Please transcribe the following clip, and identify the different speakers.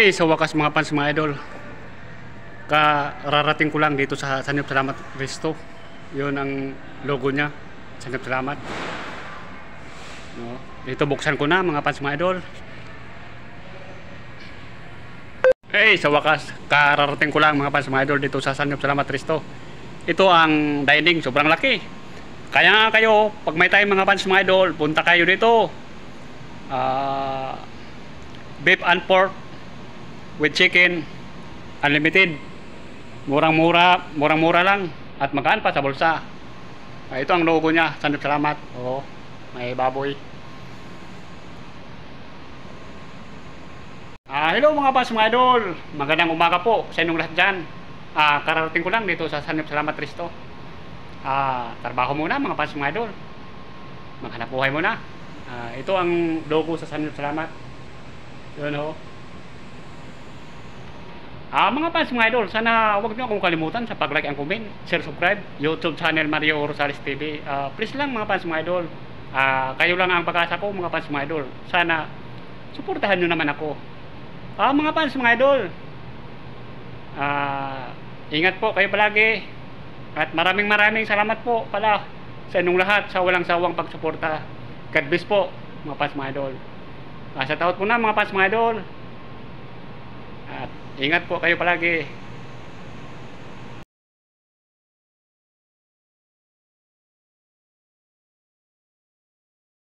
Speaker 1: Hey, sa wakas mga fans mga idol, kararating ko lang dito sa Sanib Salamat Resto. Yun ang logo niya, Sanib Salamat. No? Dito buksan ko na mga fans mga idol. Hey, sa wakas, kararating ko lang mga fans mga idol dito sa Sanib Salamat Resto. Ito ang dining, sobrang laki. Kaya nga kayo, pag may time mga fans mga idol, punta kayo dito. Beef and pork with chicken, unlimited, murang-mura lang at magaan pa sa bulsa. Ito ang logo niya, Sanib Salamat. Oo, may baboy. Hello mga fans mga idol, magandang umaga po sa inyong lahat dyan. Kararating ko lang dito sa Sanib Salamat Resto. Trabaho muna mga fans mga idol, maghanap buhay muna. Ito ang logo sa Sanib Salamat. Yun ho. Mga fans mga idol, sana huwag niyo akong kalimutan sa pag-like and comment, share, subscribe, YouTube channel Mario Rosales TV. Please lang mga fans mga idol. Kayo lang ang pag-asa ko mga fans mga idol. Sana suportahan niyo naman ako. Mga fans mga idol, ingat po kayo palagi. At maraming salamat po pala sa inyong lahat sa walang sawang pagsuporta. God bless po mga fans mga idol. Sa taot po na mga fans mga idol. At ingat po kayo palagi.